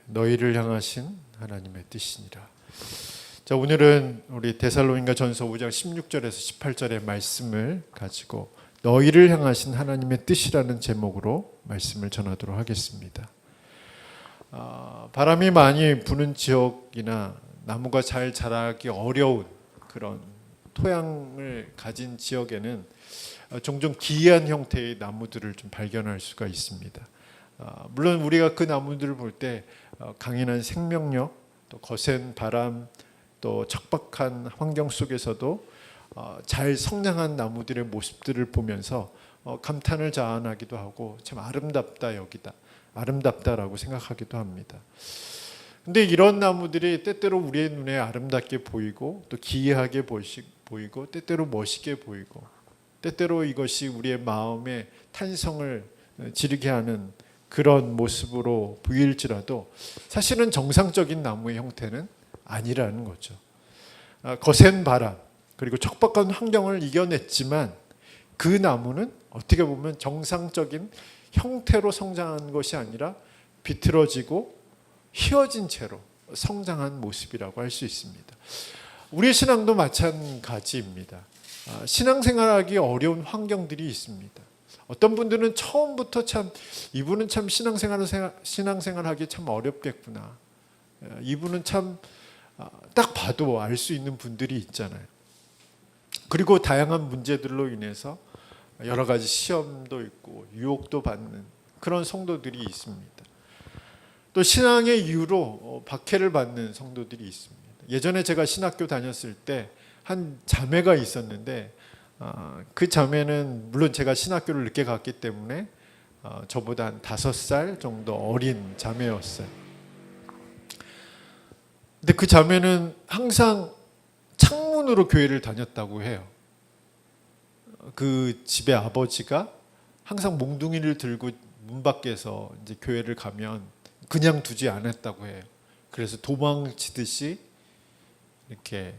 너희를 향하신 하나님의 뜻이니라. 자, 오늘은 우리 데살로니가전서 5장 16절에서 18절의 말씀을 가지고 너희를 향하신 하나님의 뜻이라는 제목으로 말씀을 전하도록 하겠습니다. 바람이 많이 부는 지역이나 나무가 잘 자라기 어려운 그런 토양을 가진 지역에는 종종 기이한 형태의 나무들을 좀 발견할 수가 있습니다. 물론 우리가 그 나무들을 볼 때 강인한 생명력, 또 거센 바람, 또 척박한 환경 속에서도 잘 성장한 나무들의 모습들을 보면서 감탄을 자아나기도 하고 참 아름답다라고 생각하기도 합니다. 근데 이런 나무들이 때때로 우리의 눈에 아름답게 보이고 또 기이하게 보이고 때때로 멋있게 보이고 때때로 이것이 우리의 마음에 탄성을 지르게 하는 그런 모습으로 보일지라도 사실은 정상적인 나무의 형태는 아니라는 거죠. 거센 바람 그리고 척박한 환경을 이겨냈지만 그 나무는 어떻게 보면 정상적인 형태로 성장한 것이 아니라 비틀어지고 휘어진 채로 성장한 모습이라고 할 수 있습니다. 우리의 신앙도 마찬가지입니다. 신앙생활하기 어려운 환경들이 있습니다. 어떤 분들은 처음부터 이분은 참 신앙생활하기 참 어렵겠구나. 이분은 참 딱 봐도 알 수 있는 분들이 있잖아요. 그리고 다양한 문제들로 인해서 여러 가지 시험도 있고 유혹도 받는 그런 성도들이 있습니다. 또 신앙의 이유로 박해를 받는 성도들이 있습니다. 예전에 제가 신학교 다녔을 때 한 자매가 있었는데 그 자매는 물론 제가 신학교를 늦게 갔기 때문에 저보다 한 5살 정도 어린 자매였어요. 근데 그 자매는 항상 창문으로 교회를 다녔다고 해요. 그 집의 아버지가 항상 몽둥이를 들고 문 밖에서 이제 교회를 가면 그냥 두지 않았다고 해요. 그래서 도망치듯이 이렇게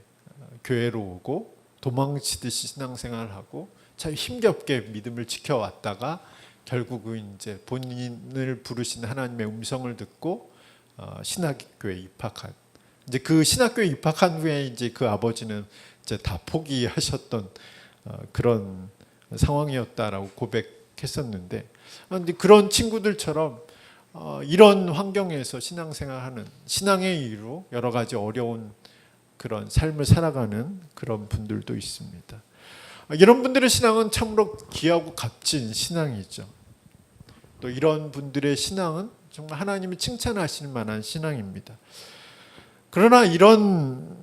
교회로 오고 도망치듯이 신앙생활을 하고 참 힘겹게 믿음을 지켜왔다가 결국은 이제 본인을 부르신 하나님의 음성을 듣고 신학교에 입학한. 이제 그 신학교에 입학한 후에 이제 그 아버지는 이제 다 포기하셨던 그런 상황이었다라고 고백했었는데, 근데 그런 친구들처럼 이런 환경에서 신앙생활하는 신앙의 이유로 여러 가지 어려운 그런 삶을 살아가는 그런 분들도 있습니다. 이런 분들의 신앙은 참으로 귀하고 값진 신앙이죠. 또 이런 분들의 신앙은 정말 하나님이 칭찬하실 만한 신앙입니다. 그러나 이런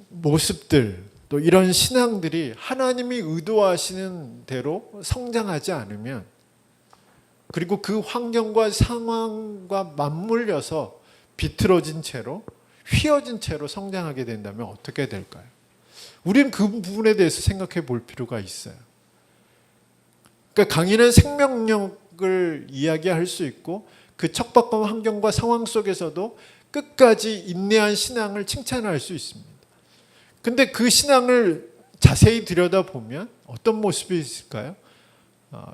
모습들 또 이런 신앙들이 하나님이 의도하시는 대로 성장하지 않으면 그리고 그 환경과 상황과 맞물려서 비틀어진 채로 휘어진 채로 성장하게 된다면 어떻게 될까요? 우리는 그 부분에 대해서 생각해 볼 필요가 있어요. 그러니까 강인한 생명력을 이야기할 수 있고 그 척박한 환경과 상황 속에서도 끝까지 인내한 신앙을 칭찬할 수 있습니다. 근데 그 신앙을 자세히 들여다보면 어떤 모습이 있을까요?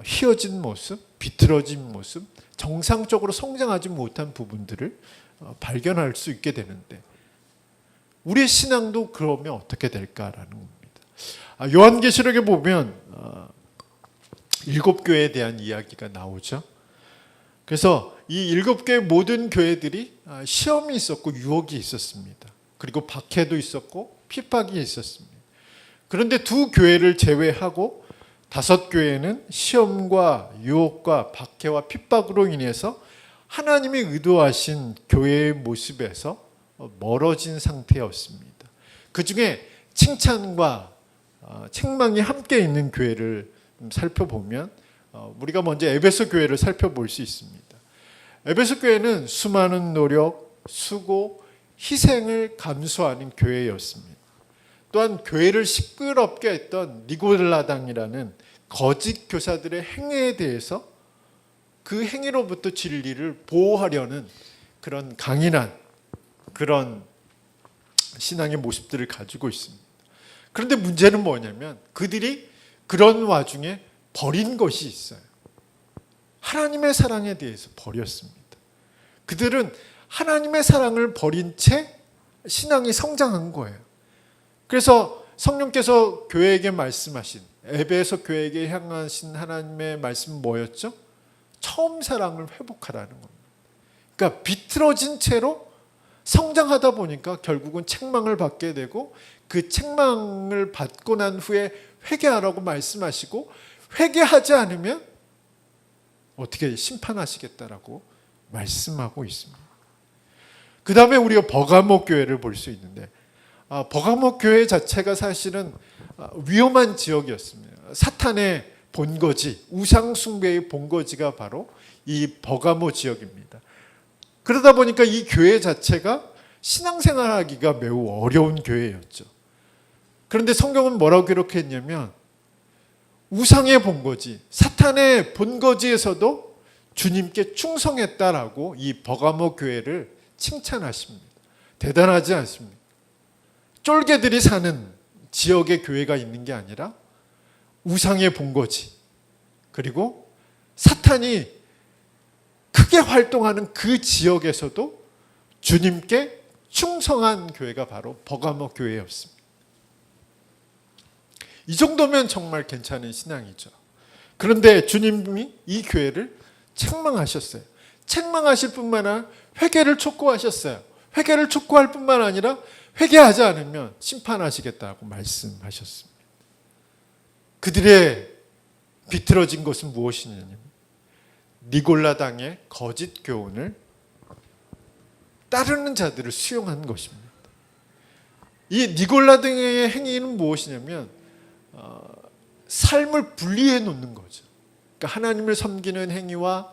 휘어진 모습, 비틀어진 모습, 정상적으로 성장하지 못한 부분들을 발견할 수 있게 되는데 우리의 신앙도 그러면 어떻게 될까라는 겁니다. 요한계시록에 보면 7교회에 대한 이야기가 나오죠. 그래서 이 7교회 모든 교회들이 시험이 있었고 유혹이 있었습니다. 그리고 박해도 있었고 핍박이 있었습니다. 그런데 2교회를 제외하고 5교회는 시험과 유혹과 박해와 핍박으로 인해서 하나님이 의도하신 교회의 모습에서 멀어진 상태였습니다. 그 중에 칭찬과 책망이 함께 있는 교회를 살펴보면 우리가 먼저 에베소 교회를 살펴볼 수 있습니다. 에베소 교회는 수많은 노력, 수고, 희생을 감수하는 교회였습니다. 또한 교회를 시끄럽게 했던 니고라당이라는 거짓 교사들의 행위에 대해서 그 행위로부터 진리를 보호하려는 그런 강인한 그런 신앙의 모습들을 가지고 있습니다. 그런데 문제는 뭐냐면 그들이 그런 와중에 버린 것이 있어요. 하나님의 사랑에 대해서 버렸습니다. 그들은 하나님의 사랑을 버린 채 신앙이 성장한 거예요. 그래서 성령께서 교회에게 말씀하신, 에베소 교회에게 향하신 하나님의 말씀은 뭐였죠? 처음 사랑을 회복하라는 겁니다. 그러니까 비틀어진 채로 성장하다 보니까 결국은 책망을 받게 되고, 그 책망을 받고 난 후에 회개하라고 말씀하시고, 회개하지 않으면 어떻게 심판하시겠다라고 말씀하고 있습니다. 그 다음에 우리가 버가모 교회를 볼 수 있는데, 버가모 교회 자체가 사실은 위험한 지역이었습니다. 사탄의 본거지, 우상숭배의 본거지가 바로 이 버가모 지역입니다. 그러다 보니까 이 교회 자체가 신앙생활하기가 매우 어려운 교회였죠. 그런데 성경은 뭐라고 기록했냐면, 우상의 본거지, 사탄의 본거지에서도 주님께 충성했다라고 이 버가모 교회를 칭찬하십니다. 대단하지 않습니까? 쫄개들이 사는 지역의 교회가 있는 게 아니라 우상의 본거지, 그리고 사탄이 크게 활동하는 그 지역에서도 주님께 충성한 교회가 바로 버가모 교회였습니다. 이 정도면 정말 괜찮은 신앙이죠. 그런데 주님이 이 교회를 책망하셨어요. 책망하실 뿐만 아니라 회개를 촉구하셨어요. 회개를 촉구할 뿐만 아니라 회개하지 않으면 심판하시겠다고 말씀하셨습니다. 그들의 비틀어진 것은 무엇이냐면, 니골라당의 거짓 교훈을 따르는 자들을 수용한 것입니다. 이 니골라당의 행위는 무엇이냐면 삶을 분리해 놓는 거죠. 그러니까 하나님을 섬기는 행위와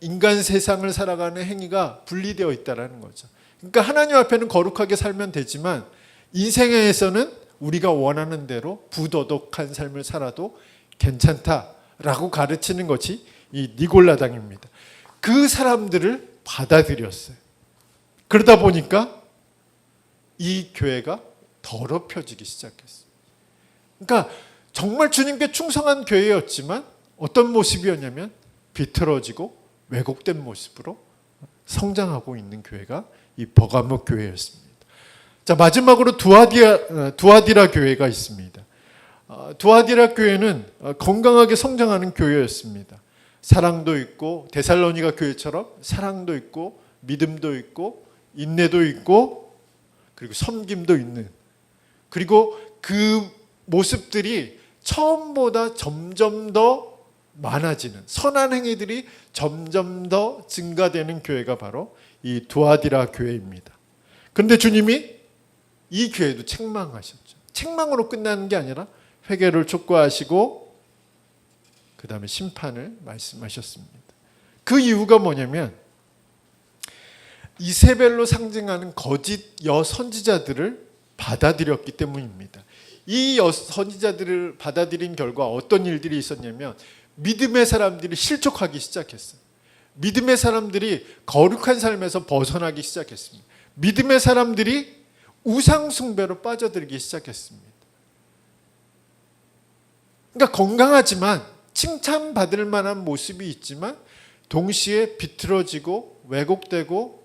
인간 세상을 살아가는 행위가 분리되어 있다는 거죠. 그러니까 하나님 앞에는 거룩하게 살면 되지만 인생에서는 우리가 원하는 대로 부도덕한 삶을 살아도 괜찮다라고 가르치는 것이 이 니골라당입니다. 그 사람들을 받아들였어요. 그러다 보니까 이 교회가 더럽혀지기 시작했어요. 그러니까 정말 주님께 충성한 교회였지만 어떤 모습이었냐면 비틀어지고 왜곡된 모습으로 성장하고 있는 교회가 이 버가모 교회였습니다. 자, 마지막으로 두아디라 교회가 있습니다. 두아디라 교회는 건강하게 성장하는 교회였습니다. 사랑도 있고, 데살로니가 교회처럼 사랑도 있고, 믿음도 있고, 인내도 있고, 그리고 섬김도 있는, 그리고 그 모습들이 처음보다 점점 더 많아지는, 선한 행위들이 점점 더 증가되는 교회가 바로 이 두아디라 교회입니다. 그런데 주님이 이 교회도 책망하셨죠. 책망으로 끝나는 게 아니라 회개를 촉구하시고 그 다음에 심판을 말씀하셨습니다. 그 이유가 뭐냐면, 이세벨로 상징하는 거짓 여선지자들을 받아들였기 때문입니다. 이 여선지자들을 받아들인 결과 어떤 일들이 있었냐면, 믿음의 사람들이 실족하기 시작했어요. 믿음의 사람들이 거룩한 삶에서 벗어나기 시작했습니다. 믿음의 사람들이 우상숭배로 빠져들기 시작했습니다. 그러니까 건강하지만 칭찬받을 만한 모습이 있지만 동시에 비틀어지고 왜곡되고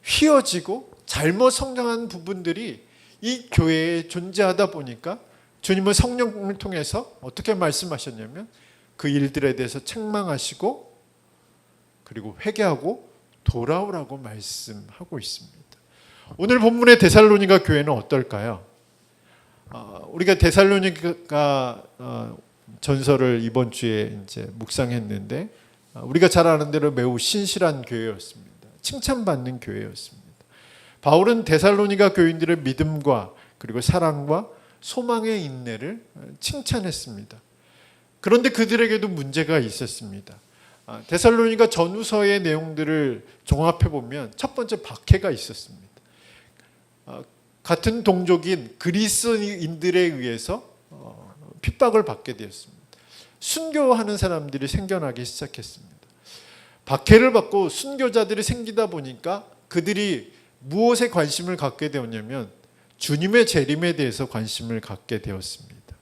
휘어지고 잘못 성장한 부분들이 이 교회에 존재하다 보니까 주님은 성령을 통해서 어떻게 말씀하셨냐면, 그 일들에 대해서 책망하시고 그리고 회개하고 돌아오라고 말씀하고 있습니다. 오늘 본문의 데살로니가 교회는 어떨까요? 우리가 데살로니가 전설을 이번 주에 이제 묵상했는데, 우리가 잘 아는 대로 매우 신실한 교회였습니다. 칭찬받는 교회였습니다. 바울은 데살로니가 교인들의 믿음과 그리고 사랑과 소망의 인내를 칭찬했습니다. 그런데 그들에게도 문제가 있었습니다. 데살로니가 전후서의 내용들을 종합해 보면 첫 번째 박해가 있었습니다. 같은 동족인 그리스인들에 의해서 핍박을 받게 되었습니다. 순교하는 사람들이 생겨나기 시작했습니다. 박해를 받고 순교자들이 생기다 보니까 그들이 무엇에 관심을 갖게 되었냐면 주님의 재림에 대해서 관심을 갖게 되었습니다.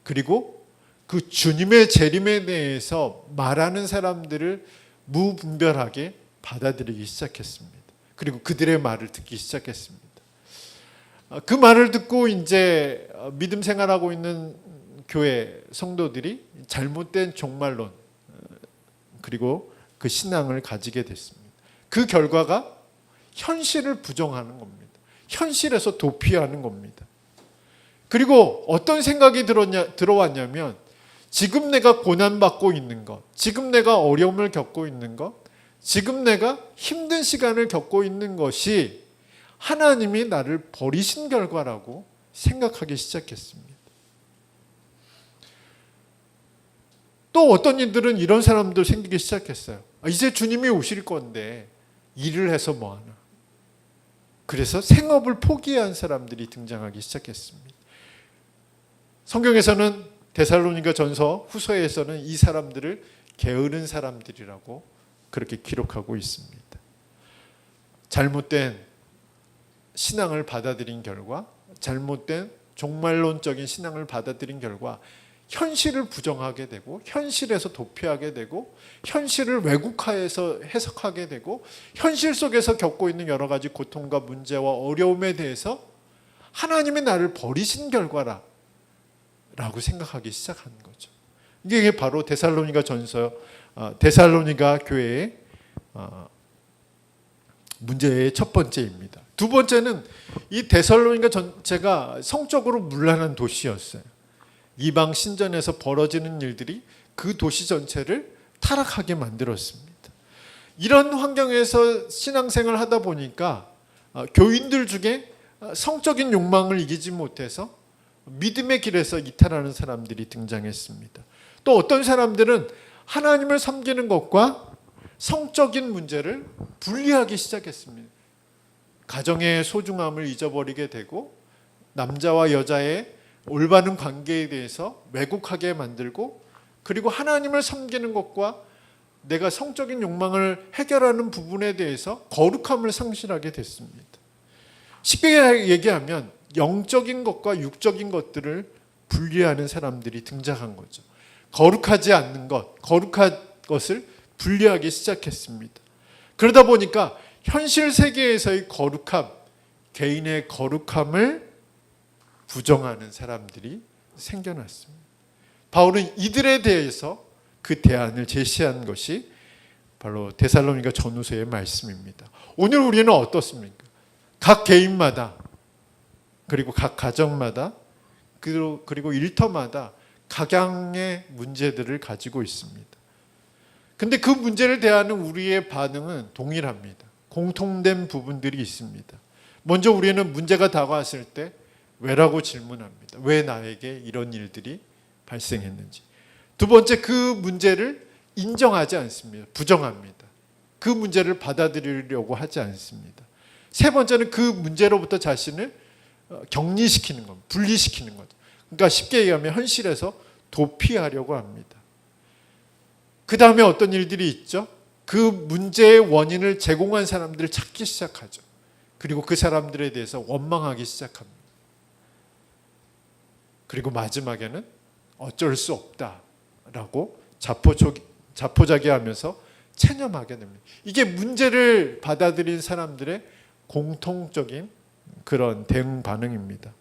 그리고 그 주님의 재림에 대해서 말하는 사람들을 무분별하게 받아들이기 시작했습니다. 그리고 그들의 말을 듣기 시작했습니다. 그 말을 듣고 이제 믿음 생활하고 있는 교회 성도들이 잘못된 종말론 그리고 그 신앙을 가지게 됐습니다. 그 결과가 현실을 부정하는 겁니다. 현실에서 도피하는 겁니다. 그리고 어떤 생각이 들어왔냐면 지금 내가 고난받고 있는 것, 지금 내가 어려움을 겪고 있는 것, 지금 내가 힘든 시간을 겪고 있는 것이 하나님이 나를 버리신 결과라고 생각하기 시작했습니다. 또 어떤 이들은 이런 사람도 생기기 시작했어요. 이제 주님이 오실 건데 일을 해서 뭐하나. 그래서 생업을 포기한 사람들이 등장하기 시작했습니다. 성경에서는 데살로니가 전서 후서에서는 이 사람들을 게으른 사람들이라고 그렇게 기록하고 있습니다. 잘못된 신앙을 받아들인 결과, 잘못된 종말론적인 신앙을 받아들인 결과 현실을 부정하게 되고 현실에서 도피하게 되고 현실을 왜곡하여서 해석하게 되고 현실 속에서 겪고 있는 여러 가지 고통과 문제와 어려움에 대해서 하나님이 나를 버리신 결과라 라고 생각하기 시작한 거죠. 이게 바로 데살로니가 전서, 데살로니가 교회의 문제의 첫 번째입니다. 두 번째는 이 데살로니가 전체가 성적으로 문란한 도시였어요. 이방 신전에서 벌어지는 일들이 그 도시 전체를 타락하게 만들었습니다. 이런 환경에서 신앙생활을 하다 보니까 교인들 중에 성적인 욕망을 이기지 못해서 믿음의 길에서 이탈하는 사람들이 등장했습니다. 또 어떤 사람들은 하나님을 섬기는 것과 성적인 문제를 분리하기 시작했습니다. 가정의 소중함을 잊어버리게 되고 남자와 여자의 올바른 관계에 대해서 왜곡하게 만들고 그리고 하나님을 섬기는 것과 내가 성적인 욕망을 해결하는 부분에 대해서 거룩함을 상실하게 됐습니다. 쉽게 얘기하면 영적인 것과 육적인 것들을 분리하는 사람들이 등장한 거죠. 거룩하지 않는 것, 거룩한 것을 분리하기 시작했습니다. 그러다 보니까 현실 세계에서의 거룩함, 개인의 거룩함을 부정하는 사람들이 생겨났습니다. 바울은 이들에 대해서 그 대안을 제시한 것이 바로 데살로니가 전후서의 말씀입니다. 오늘 우리는 어떻습니까? 각 개인마다 그리고 각 가정마다 그리고 일터마다 각양의 문제들을 가지고 있습니다. 근데 그 문제를 대하는 우리의 반응은 동일합니다. 공통된 부분들이 있습니다. 먼저 우리는 문제가 다가왔을 때 왜라고 질문합니다. 왜 나에게 이런 일들이 발생했는지. 두 번째, 그 문제를 인정하지 않습니다. 부정합니다. 그 문제를 받아들이려고 하지 않습니다. 세 번째는 그 문제로부터 자신을 격리시키는 것, 분리시키는 것. 그러니까 쉽게 얘기하면 현실에서 도피하려고 합니다. 그 다음에 어떤 일들이 있죠? 그 문제의 원인을 제공한 사람들을 찾기 시작하죠. 그리고 그 사람들에 대해서 원망하기 시작합니다. 그리고 마지막에는 어쩔 수 없다라고 자포자기하면서 체념하게 됩니다. 이게 문제를 받아들인 사람들의 공통적인 그런 대응 반응입니다.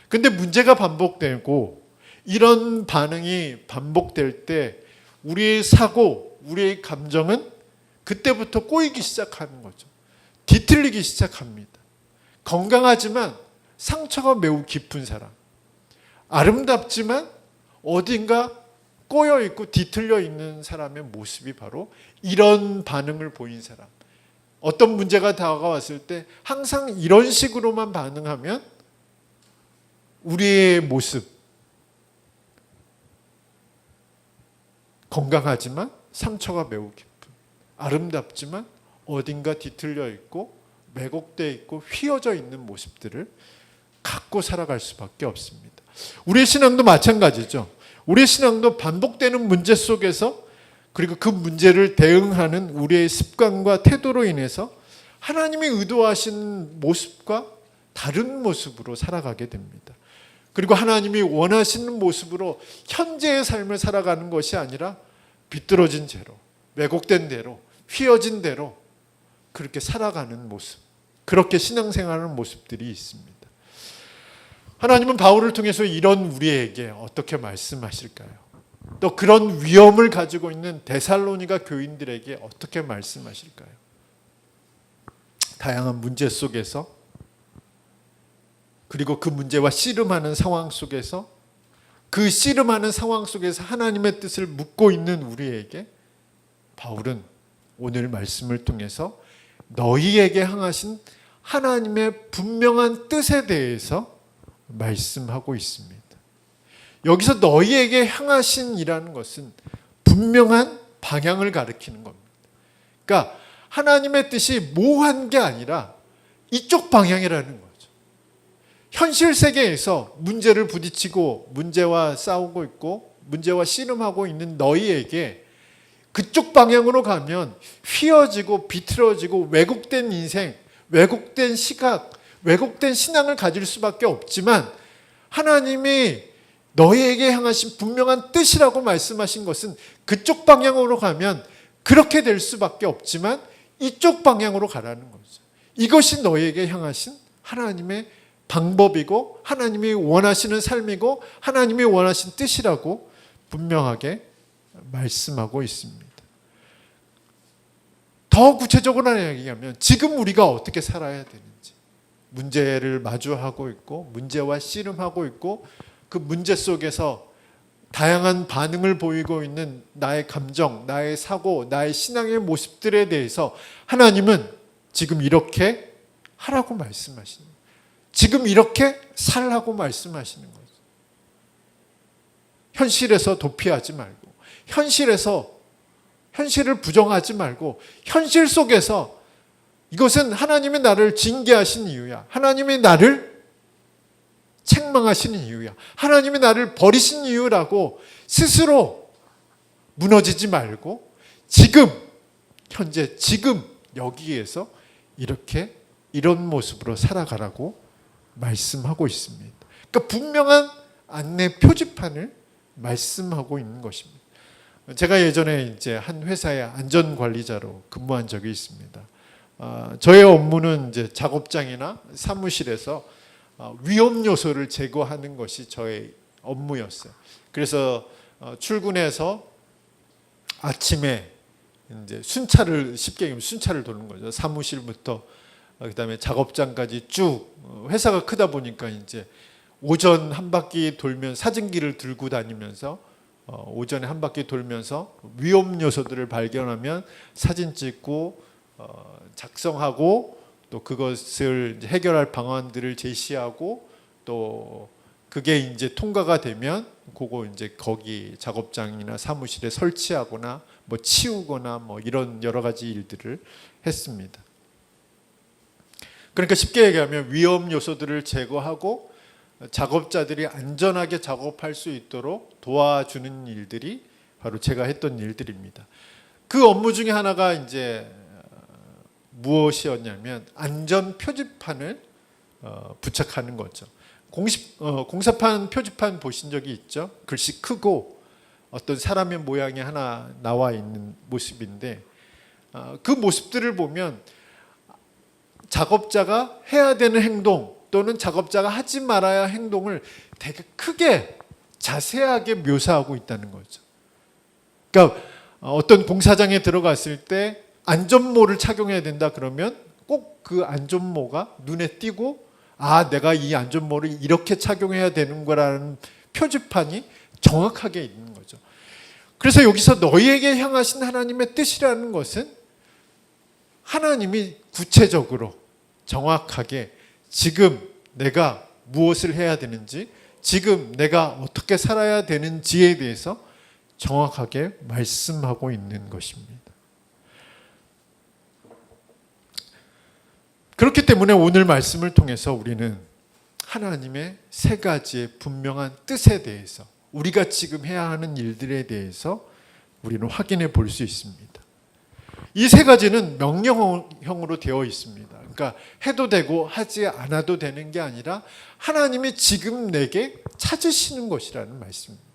근데 문제가 반복되고 이런 반응이 반복될 때 우리의 사고, 우리의 감정은 그때부터 꼬이기 시작하는 거죠. 뒤틀리기 시작합니다. 건강하지만 상처가 매우 깊은 사람, 아름답지만 어딘가 꼬여있고 뒤틀려 있는 사람의 모습이 바로 이런 반응을 보인 사람. 어떤 문제가 다가왔을 때 항상 이런 식으로만 반응하면 우리의 모습, 건강하지만 상처가 매우 깊은, 아름답지만 어딘가 뒤틀려 있고 왜곡되어 있고 휘어져 있는 모습들을 갖고 살아갈 수밖에 없습니다. 우리의 신앙도 마찬가지죠. 우리의 신앙도 반복되는 문제 속에서 그리고 그 문제를 대응하는 우리의 습관과 태도로 인해서 하나님이 의도하신 모습과 다른 모습으로 살아가게 됩니다. 그리고 하나님이 원하시는 모습으로 현재의 삶을 살아가는 것이 아니라 비뚤어진 채로, 왜곡된 대로, 휘어진 대로 그렇게 살아가는 모습, 그렇게 신앙생활하는 모습들이 있습니다. 하나님은 바울을 통해서 이런 우리에게 어떻게 말씀하실까요? 또 그런 위험을 가지고 있는 데살로니가 교인들에게 어떻게 말씀하실까요? 다양한 문제 속에서, 그리고 그 문제와 씨름하는 상황 속에서, 그 씨름하는 상황 속에서 하나님의 뜻을 묻고 있는 우리에게 바울은 오늘 말씀을 통해서 너희에게 향하신 하나님의 분명한 뜻에 대해서 말씀하고 있습니다. 여기서 너희에게 향하신이라는 것은 분명한 방향을 가리키는 겁니다. 그러니까 하나님의 뜻이 모호한 게 아니라 이쪽 방향이라는 거죠. 현실 세계에서 문제를 부딪히고 문제와 싸우고 있고 문제와 씨름하고 있는 너희에게 그쪽 방향으로 가면 휘어지고 비틀어지고 왜곡된 인생, 왜곡된 시각, 왜곡된 신앙을 가질 수밖에 없지만 하나님이 너희에게 향하신 분명한 뜻이라고 말씀하신 것은 그쪽 방향으로 가면 그렇게 될 수밖에 없지만 이쪽 방향으로 가라는 거죠. 이것이 너희에게 향하신 하나님의 방법이고 하나님이 원하시는 삶이고 하나님이 원하신 뜻이라고 분명하게 말씀하고 있습니다. 더 구체적으로 얘기하면 지금 우리가 어떻게 살아야 되는지, 문제를 마주하고 있고 문제와 씨름하고 있고 그 문제 속에서 다양한 반응을 보이고 있는 나의 감정, 나의 사고, 나의 신앙의 모습들에 대해서 하나님은 지금 이렇게 하라고 말씀하시는 거예요. 지금 이렇게 살라고 말씀하시는 거죠. 현실에서 도피하지 말고, 현실을 부정하지 말고, 현실 속에서 이것은 하나님이 나를 징계하신 이유야. 하나님이 나를 책망하시는 이유야. 하나님이 나를 버리신 이유라고 스스로 무너지지 말고 지금, 현재, 지금 여기에서 이렇게 이런 모습으로 살아가라고 말씀하고 있습니다. 그러니까 분명한 안내 표지판을 말씀하고 있는 것입니다. 제가 예전에 이제 한 회사의 안전관리자로 근무한 적이 있습니다. 저의 업무는 이제 작업장이나 사무실에서 위험 요소를 제거하는 것이 저의 업무였어요. 그래서 출근해서 아침에 이제 쉽게 얘기하면 순찰을 도는 거죠. 사무실부터 그다음에 작업장까지 쭉. 회사가 크다 보니까 이제 오전 한 바퀴 돌면 사진기를 들고 다니면서 오전에 한 바퀴 돌면서 위험 요소들을 발견하면 사진 찍고 작성하고 또 그것을 이제 해결할 방안들을 제시하고 또 그게 이제 통과가 되면 그거 이제 거기 작업장이나 사무실에 설치하거나 뭐 치우거나 뭐 이런 여러 가지 일들을 했습니다. 그러니까 쉽게 얘기하면 위험 요소들을 제거하고 작업자들이 안전하게 작업할 수 있도록 도와주는 일들이 바로 제가 했던 일들입니다. 그 업무 중에 하나가 이제 무엇이었냐면 안전 표지판을 부착하는 거죠. 공사판 표지판 보신 적이 있죠? 글씨 크고 어떤 사람의 모양이 하나 나와 있는 모습인데 그 모습들을 보면 작업자가 해야 되는 행동 또는 작업자가 하지 말아야 할 행동을 되게 크게 자세하게 묘사하고 있다는 거죠. 그러니까 어떤 공사장에 들어갔을 때 안전모를 착용해야 된다 그러면 꼭 그 안전모가 눈에 띄고 내가 이 안전모를 이렇게 착용해야 되는 거라는 표지판이 정확하게 있는 거죠. 그래서 여기서 너희에게 향하신 하나님의 뜻이라는 것은 하나님이 구체적으로 정확하게 지금 내가 무엇을 해야 되는지, 지금 내가 어떻게 살아야 되는지에 대해서 정확하게 말씀하고 있는 것입니다. 그렇기 때문에 오늘 말씀을 통해서 우리는 하나님의 세 가지의 분명한 뜻에 대해서, 우리가 지금 해야 하는 일들에 대해서 우리는 확인해 볼 수 있습니다. 이 세 가지는 명령형으로 되어 있습니다. 그러니까 해도 되고 하지 않아도 되는 게 아니라 하나님이 지금 내게 찾으시는 것이라는 말씀입니다.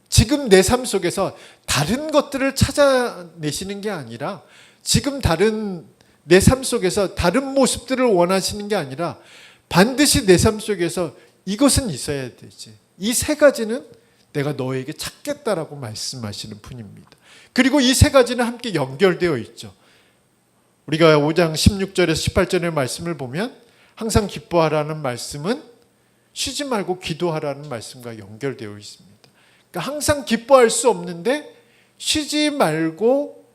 지금 내 삶 속에서 다른 것들을 찾아내시는 게 아니라 지금 다른 내 삶 속에서 다른 모습들을 원하시는 게 아니라 반드시 내 삶 속에서 이것은 있어야 되지. 이 세 가지는 내가 너에게 찾겠다라고 말씀하시는 분입니다. 그리고 이 세 가지는 함께 연결되어 있죠. 우리가 5장 16절에서 18절의 말씀을 보면 항상 기뻐하라는 말씀은 쉬지 말고 기도하라는 말씀과 연결되어 있습니다. 그러니까 항상 기뻐할 수 없는데 쉬지 말고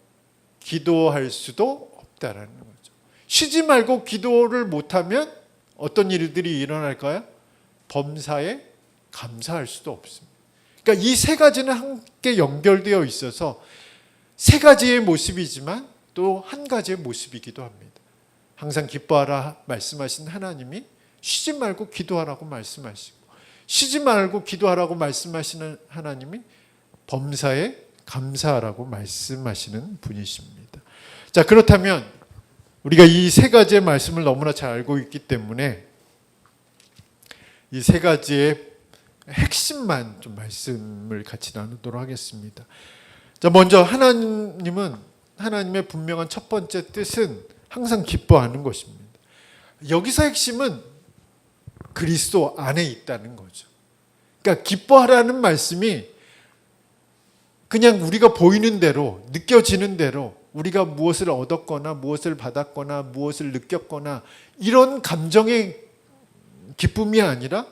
기도할 수도 없다라는 거죠. 쉬지 말고 기도를 못하면 어떤 일들이 일어날까요? 범사에 감사할 수도 없습니다. 그러니까 이 세 가지는 함께 연결되어 있어서 세 가지의 모습이지만 또 한 가지의 모습이기도 합니다. 항상 기뻐하라 말씀하신 하나님이 쉬지 말고 기도하라고 말씀하시고, 쉬지 말고 기도하라고 말씀하시는 하나님이 범사에 감사하라고 말씀하시는 분이십니다. 자, 그렇다면 우리가 이 세 가지의 말씀을 너무나 잘 알고 있기 때문에 이 세 가지의 핵심만 좀 말씀을 같이 나누도록 하겠습니다. 자, 먼저 하나님의 분명한 첫 번째 뜻은 항상 기뻐하는 것입니다. 여기서 핵심은 그리스도 안에 있다는 거죠. 그러니까 기뻐하라는 말씀이 그냥 우리가 보이는 대로, 느껴지는 대로 우리가 무엇을 얻었거나 무엇을 받았거나 무엇을 느꼈거나 이런 감정의 기쁨이 아니라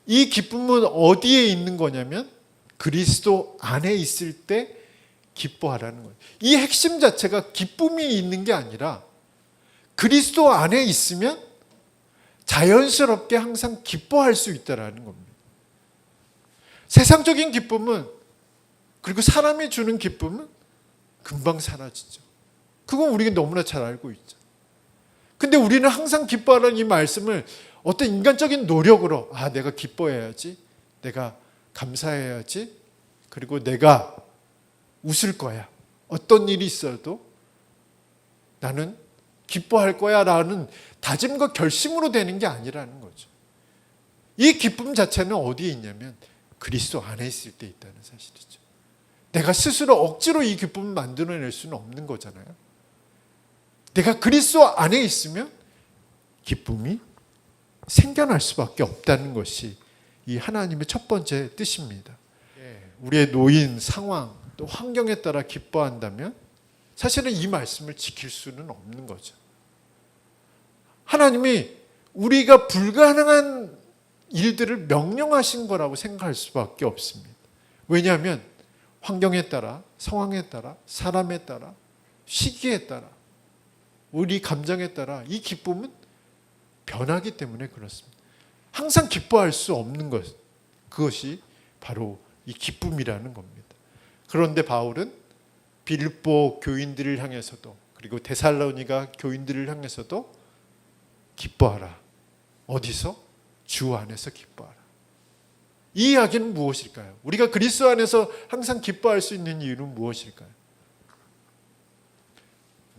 이 기쁨은 어디에 있는 거냐면 그리스도 안에 있을 때 기뻐하라는 거예요. 이 핵심 자체가 기쁨이 있는 게 아니라 그리스도 안에 있으면 자연스럽게 항상 기뻐할 수 있다는 겁니다. 세상적인 기쁨은, 그리고 사람이 주는 기쁨은 금방 사라지죠. 그건 우리가 너무나 잘 알고 있죠. 근데 우리는 항상 기뻐하라는 이 말씀을 어떤 인간적인 노력으로 내가 기뻐해야지, 내가 감사해야지, 그리고 내가 웃을 거야, 어떤 일이 있어도 나는 기뻐할 거야 라는 다짐과 결심으로 되는 게 아니라는 거죠. 이 기쁨 자체는 어디에 있냐면 그리스도 안에 있을 때 있다는 사실이죠. 내가 스스로 억지로 이 기쁨을 만들어낼 수는 없는 거잖아요. 내가 그리스도 안에 있으면 기쁨이 생겨날 수밖에 없다는 것이 이 하나님의 첫 번째 뜻입니다. 우리의 놓인 상황 또 환경에 따라 기뻐한다면 사실은 이 말씀을 지킬 수는 없는 거죠. 하나님이 우리가 불가능한 일들을 명령하신 거라고 생각할 수밖에 없습니다. 왜냐하면 환경에 따라, 상황에 따라, 사람에 따라, 시기에 따라, 우리 감정에 따라 이 기쁨은 변하기 때문에 그렇습니다. 항상 기뻐할 수 없는 것, 그것이 바로 이 기쁨이라는 겁니다. 그런데 바울은 빌립보 교인들을 향해서도, 그리고 데살로니가 교인들을 향해서도 기뻐하라. 어디서? 주 안에서 기뻐하라. 이 이야기는 무엇일까요? 우리가 그리스도 안에서 항상 기뻐할 수 있는 이유는 무엇일까요?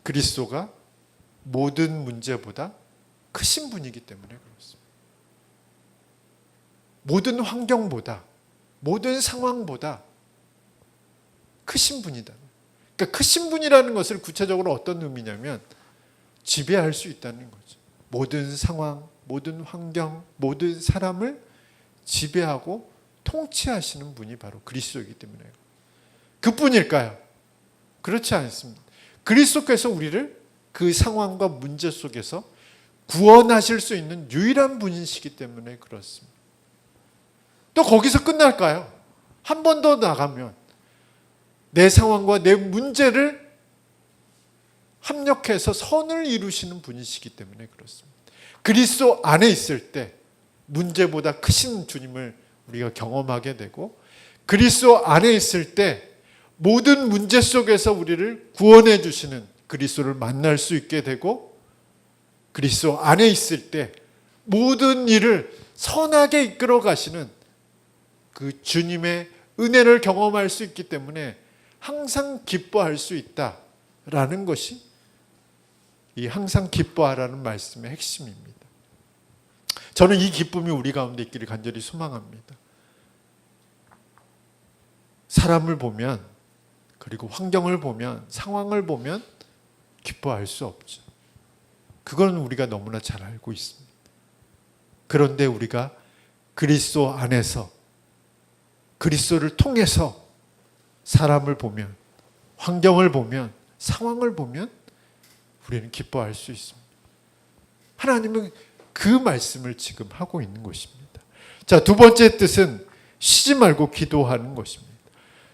그리스도가 모든 문제보다 크신 분이기 때문에 그렇습니다. 모든 환경보다, 모든 상황보다 크신 분이다. 그러니까 크신 분이라는 것을 구체적으로 어떤 의미냐면 지배할 수 있다는 거죠. 모든 상황, 모든 환경, 모든 사람을 지배하고 통치하시는 분이 바로 그리스도이기 때문에. 그뿐일까요? 그렇지 않습니다. 그리스도께서 우리를 그 상황과 문제 속에서 구원하실 수 있는 유일한 분이시기 때문에 그렇습니다. 또 거기서 끝날까요? 한 번 더 나가면 내 상황과 내 문제를 합력해서 선을 이루시는 분이시기 때문에 그렇습니다. 그리스도 안에 있을 때 문제보다 크신 주님을 우리가 경험하게 되고, 그리스도 안에 있을 때 모든 문제 속에서 우리를 구원해 주시는 그리스도를 만날 수 있게 되고, 그리스도 안에 있을 때 모든 일을 선하게 이끌어 가시는 그 주님의 은혜를 경험할 수 있기 때문에 항상 기뻐할 수 있다라는 것이 이 항상 기뻐하라는 말씀의 핵심입니다. 저는 이 기쁨이 우리 가운데 있기를 간절히 소망합니다. 사람을 보면, 그리고 환경을 보면, 상황을 보면 기뻐할 수 없죠. 그건 우리가 너무나 잘 알고 있습니다. 그런데 우리가 그리스도 안에서, 그리스도를 통해서 사람을 보면, 환경을 보면, 상황을 보면 우리는 기뻐할 수 있습니다. 하나님은 그 말씀을 지금 하고 있는 것입니다. 자, 두 번째 뜻은 쉬지 말고 기도하는 것입니다.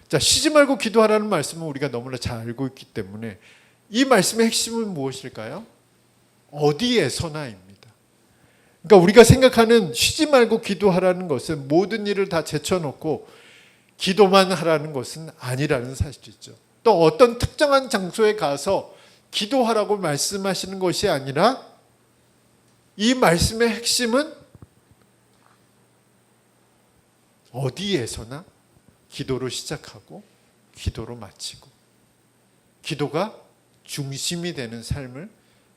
자, 쉬지 말고 기도하라는 말씀은 우리가 너무나 잘 알고 있기 때문에 이 말씀의 핵심은 무엇일까요? 어디에서나입니다. 그러니까 우리가 생각하는 쉬지 말고 기도하라는 것은 모든 일을 다 제쳐놓고 기도만 하라는 것은 아니라는 사실이죠. 또 어떤 특정한 장소에 가서 기도하라고 말씀하시는 것이 아니라 이 말씀의 핵심은 어디에서나 기도로 시작하고 기도로 마치고 기도가 중심이 되는 삶을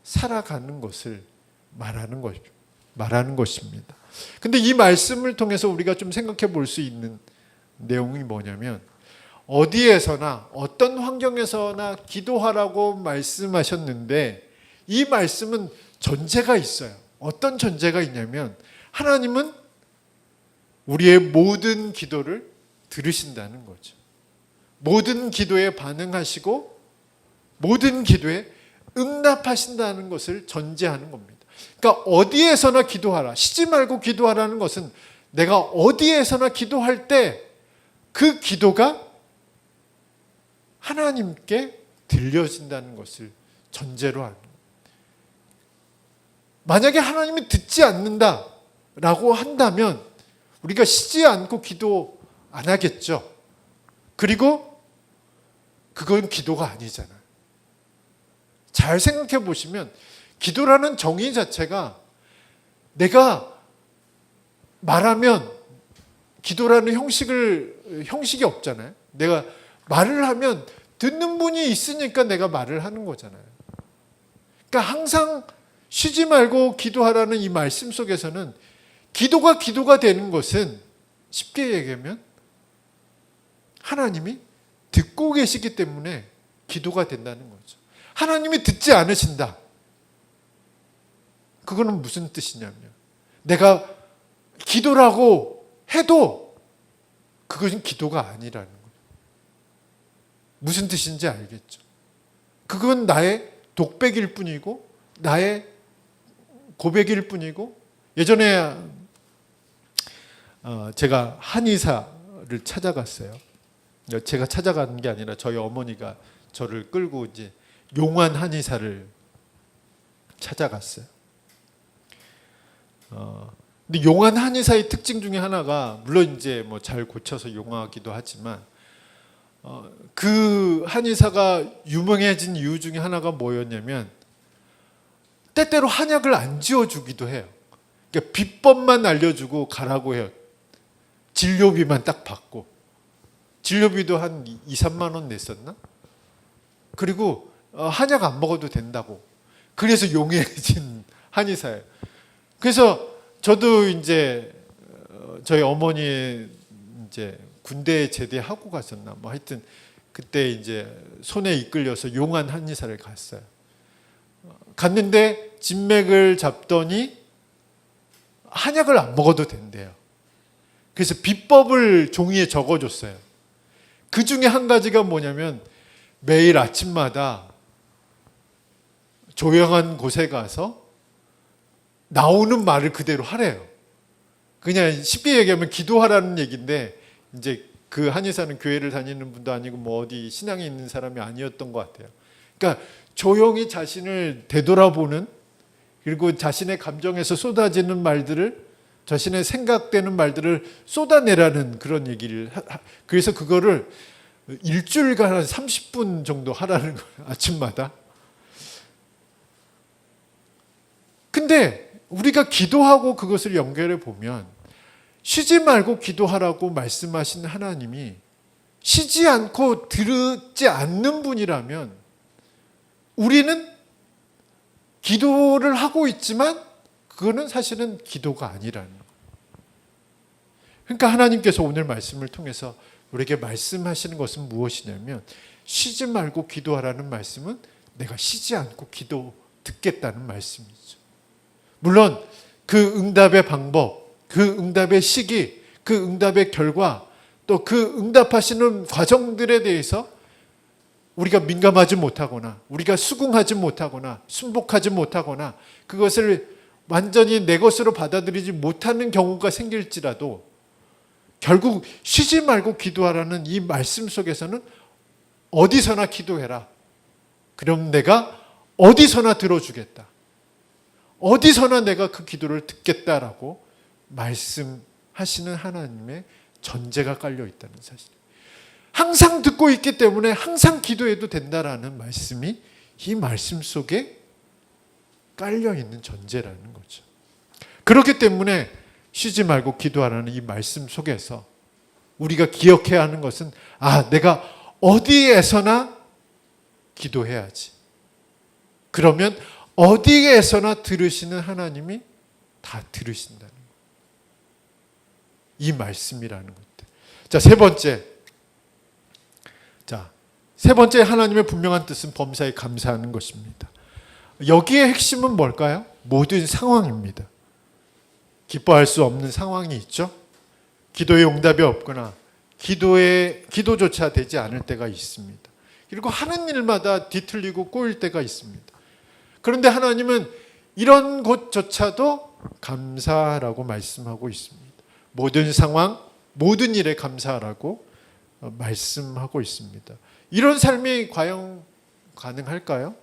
살아가는 것을 말하는 것입니다. 근데 이 말씀을 통해서 우리가 좀 생각해 볼 수 있는 내용이 뭐냐면 어디에서나 어떤 환경에서나 기도하라고 말씀하셨는데 이 말씀은 전제가 있어요. 어떤 전제가 있냐면 하나님은 우리의 모든 기도를 들으신다는 거죠. 모든 기도에 반응하시고 모든 기도에 응답하신다는 것을 전제하는 겁니다. 그러니까 어디에서나 기도하라. 쉬지 말고 기도하라는 것은 내가 어디에서나 기도할 때 그 기도가 하나님께 들려진다는 것을 전제로 하는 거예요. 만약에 하나님이 듣지 않는다라고 한다면 우리가 쉬지 않고 기도 안 하겠죠. 그리고 그건 기도가 아니잖아요. 잘 생각해 보시면 기도라는 정의 자체가 내가 말하면 기도라는 형식이 없잖아요. 내가 말을 하면 듣는 분이 있으니까 내가 말을 하는 거잖아요. 그러니까 항상 쉬지 말고 기도하라는 이 말씀 속에서는 기도가 되는 것은 쉽게 얘기하면 하나님이 듣고 계시기 때문에 기도가 된다는 거죠. 하나님이 듣지 않으신다. 그거는 무슨 뜻이냐면 내가 기도라고 해도 그것은 기도가 아니라는 거예요. 무슨 뜻인지 알겠죠? 그건 나의 독백일 뿐이고 나의 고백일 뿐이고 예전에 제가 한의사를 찾아갔어요. 제가 찾아가는 게 아니라 저희 어머니가 저를 끌고 이제 용한 한의사를 찾아갔어요. 근데 용한 한의사의 특징 중에 하나가 물론 이제 뭐 잘 고쳐서 용하기도 하지만 그 한의사가 유명해진 이유 중에 하나가 뭐였냐면 때때로 한약을 안 지어주기도 해요. 그러니까 비법만 알려주고 가라고 해요. 진료비만 딱 받고 진료비도 한 2, 3만 원 냈었나? 그리고 한약 안 먹어도 된다고. 그래서 용해진 한의사예요. 그래서 저도 이제 저희 어머니 이제 군대에 제대하고 갔었나 뭐 하여튼 그때 이제 손에 이끌려서 용한 한의사를 갔어요. 갔는데 진맥을 잡더니 한약을 안 먹어도 된대요. 그래서 비법을 종이에 적어줬어요. 그 중에 한 가지가 뭐냐면 매일 아침마다 조용한 곳에 가서 나오는 말을 그대로 하래요. 그냥 쉽게 얘기하면 기도하라는 얘기인데 이제 그 한의사는 교회를 다니는 분도 아니고 뭐 어디 신앙이 있는 사람이 아니었던 것 같아요. 그러니까 조용히 자신을 되돌아보는 그리고 자신의 감정에서 쏟아지는 말들을 자신의 생각되는 말들을 쏟아내라는 그런 얘기를 그래서 그거를 일주일간 한 30분 정도 하라는 거예요. 아침마다. 근데 우리가 기도하고 그것을 연결해 보면 쉬지 말고 기도하라고 말씀하신 하나님이 쉬지 않고 듣지 않는 분이라면 우리는 기도를 하고 있지만 그거는 사실은 기도가 아니라는 거예요. 그러니까 하나님께서 오늘 말씀을 통해서 우리에게 말씀하시는 것은 무엇이냐면 쉬지 말고 기도하라는 말씀은 내가 쉬지 않고 듣겠다는 말씀이죠. 물론 그 응답의 방법, 그 응답의 시기, 그 응답의 결과, 또 그 응답하시는 과정들에 대해서 우리가 민감하지 못하거나 우리가 수긍하지 못하거나 순복하지 못하거나 그것을 완전히 내 것으로 받아들이지 못하는 경우가 생길지라도 결국 쉬지 말고 기도하라는 이 말씀 속에서는 어디서나 기도해라. 그럼 내가 어디서나 들어주겠다. 어디서나 내가 그 기도를 듣겠다라고 말씀하시는 하나님의 전제가 깔려 있다는 사실. 항상 듣고 있기 때문에 항상 기도해도 된다라는 말씀이 이 말씀 속에 깔려 있는 전제라는 거죠. 그렇기 때문에 쉬지 말고 기도하라는 이 말씀 속에서 우리가 기억해야 하는 것은 내가 어디에서나 기도해야지. 그러면 어디에서나 들으시는 하나님이 다 들으신다는 거예요. 이 말씀이라는 것들. 자, 세 번째 하나님의 분명한 뜻은 범사에 감사하는 것입니다. 여기에 핵심은 뭘까요? 모든 상황입니다. 기뻐할 수 없는 상황이 있죠. 기도의 응답이 없거나 기도조차 되지 않을 때가 있습니다. 그리고 하는 일마다 뒤틀리고 꼬일 때가 있습니다. 그런데 하나님은 이런 곳조차도 감사하라고 말씀하고 있습니다. 모든 상황, 모든 일에 감사하라고 말씀하고 있습니다. 이런 삶이 과연 가능할까요?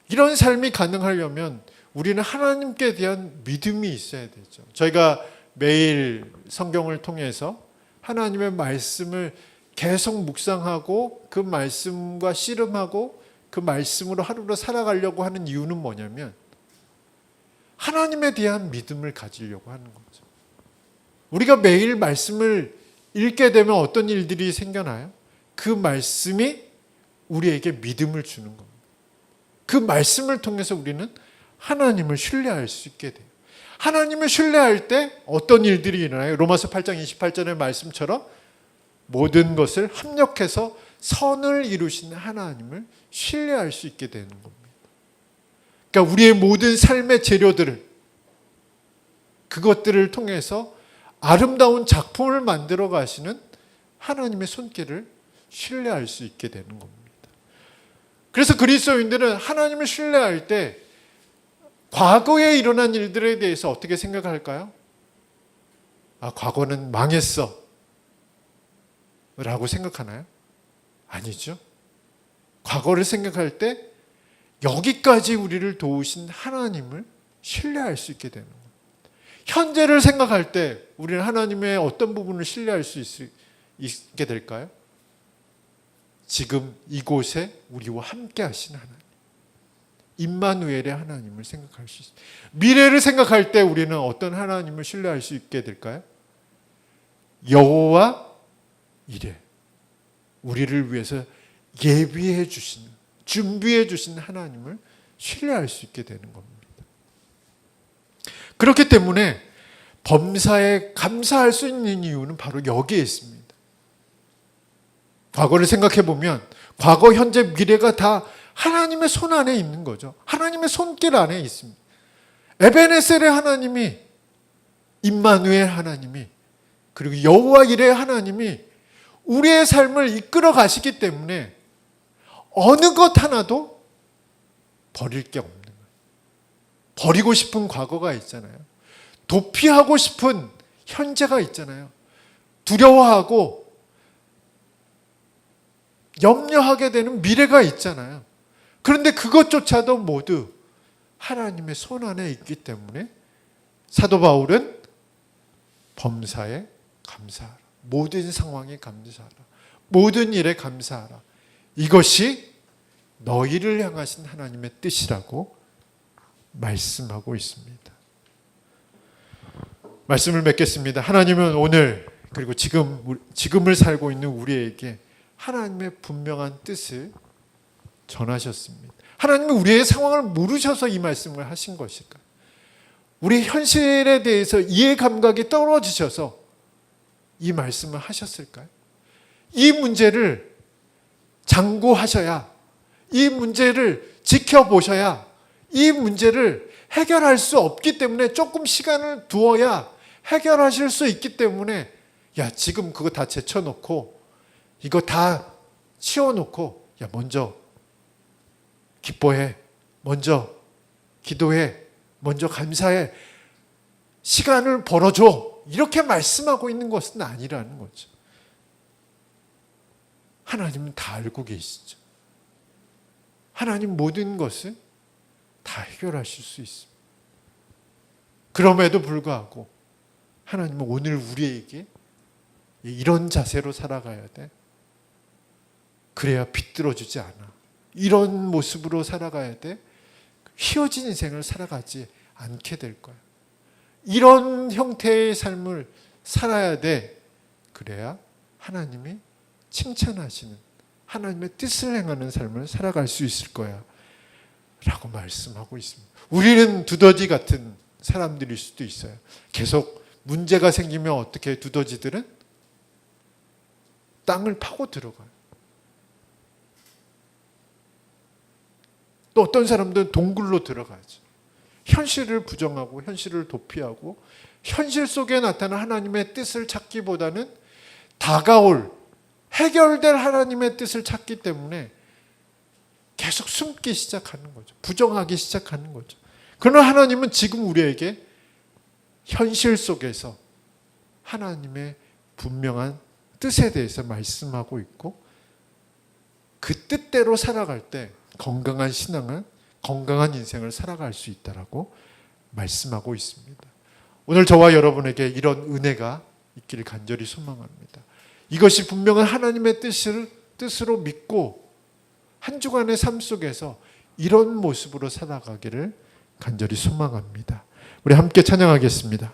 이런 삶이 가능하려면 우리는 하나님께 대한 믿음이 있어야 되죠. 저희가 매일 성경을 통해서 하나님의 말씀을 계속 묵상하고 그 말씀과 씨름하고 그 말씀으로 하루를 살아가려고 하는 이유는 뭐냐면 하나님에 대한 믿음을 가지려고 하는 거죠. 우리가 매일 말씀을 읽게 되면 어떤 일들이 생겨나요? 그 말씀이 우리에게 믿음을 주는 겁니다. 그 말씀을 통해서 우리는 하나님을 신뢰할 수 있게 돼요. 하나님을 신뢰할 때 어떤 일들이 일어나요? 로마서 8장 28절의 말씀처럼 모든 것을 합력해서 선을 이루시는 하나님을 신뢰할 수 있게 되는 겁니다. 그러니까 우리의 모든 삶의 재료들을 그것들을 통해서 아름다운 작품을 만들어 가시는 하나님의 손길을 신뢰할 수 있게 되는 겁니다. 그래서 그리스도인들은 하나님을 신뢰할 때 과거에 일어난 일들에 대해서 어떻게 생각할까요? 과거는 망했어 라고 생각하나요? 아니죠. 과거를 생각할 때 여기까지 우리를 도우신 하나님을 신뢰할 수 있게 되는 거예요. 현재를 생각할 때 우리는 하나님의 어떤 부분을 신뢰할 수 있게 될까요? 지금 이곳에 우리와 함께 하신 하나님, 임마누엘의 하나님을 생각할 수 있습니다. 미래를 생각할 때 우리는 어떤 하나님을 신뢰할 수 있게 될까요? 여호와 이레, 우리를 위해서 예비해 주시는, 준비해 주신 하나님을 신뢰할 수 있게 되는 겁니다. 그렇기 때문에 범사에 감사할 수 있는 이유는 바로 여기에 있습니다. 과거를 생각해 보면 과거, 현재, 미래가 다 하나님의 손 안에 있는 거죠. 하나님의 손길 안에 있습니다. 에베네셀의 하나님이, 임마누엘 하나님이, 그리고 여호와 이레의 하나님이 우리의 삶을 이끌어 가시기 때문에 어느 것 하나도 버릴 게 없는 거예요. 버리고 싶은 과거가 있잖아요. 도피하고 싶은 현재가 있잖아요. 두려워하고 염려하게 되는 미래가 있잖아요. 그런데 그것조차도 모두 하나님의 손 안에 있기 때문에 사도 바울은 범사에 감사하라. 모든 상황에 감사하라. 모든 일에 감사하라. 이것이 너희를 향하신 하나님의 뜻이라고 말씀하고 있습니다. 말씀을 맺겠습니다. 하나님은 오늘 그리고 지금을 살고 있는 우리에게 하나님의 분명한 뜻을 전하셨습니다. 하나님은 우리의 상황을 모르셔서 이 말씀을 하신 것일까? 우리 현실에 대해서 이해 감각이 떨어지셔서 이 말씀을 하셨을까요? 이 문제를 장고하셔야, 이 문제를 지켜보셔야 이 문제를 해결할 수 없기 때문에 조금 시간을 두어야 해결하실 수 있기 때문에 야, 지금 그거 다 제쳐놓고 이거 다 치워놓고 야, 먼저 기뻐해, 먼저 기도해, 먼저 감사해, 시간을 벌어줘, 이렇게 말씀하고 있는 것은 아니라는 거죠. 하나님은 다 알고 계시죠. 하나님 모든 것을 다 해결하실 수 있습니다. 그럼에도 불구하고 하나님은 오늘 우리에게 이런 자세로 살아가야 돼. 그래야 비뚤어지지 않아. 이런 모습으로 살아가야 돼. 휘어진 인생을 살아가지 않게 될 거야. 이런 형태의 삶을 살아야 돼. 그래야 하나님이 칭찬하시는, 하나님의 뜻을 행하는 삶을 살아갈 수 있을 거야 라고 말씀하고 있습니다. 우리는 두더지 같은 사람들일 수도 있어요. 계속 문제가 생기면 어떻게 두더지들은 땅을 파고 들어가요. 또 어떤 사람들은 동굴로 들어가죠. 현실을 부정하고 현실을 도피하고 현실 속에 나타난 하나님의 뜻을 찾기보다는 다가올 해결될 하나님의 뜻을 찾기 때문에 계속 숨기 시작하는 거죠. 부정하기 시작하는 거죠. 그러나 하나님은 지금 우리에게 현실 속에서 하나님의 분명한 뜻에 대해서 말씀하고 있고 그 뜻대로 살아갈 때 건강한 신앙을, 건강한 인생을 살아갈 수 있다라고 말씀하고 있습니다. 오늘 저와 여러분에게 이런 은혜가 있기를 간절히 소망합니다. 이것이 분명한 하나님의 뜻으로 믿고 한 주간의 삶 속에서 이런 모습으로 살아가기를 간절히 소망합니다. 우리 함께 찬양하겠습니다.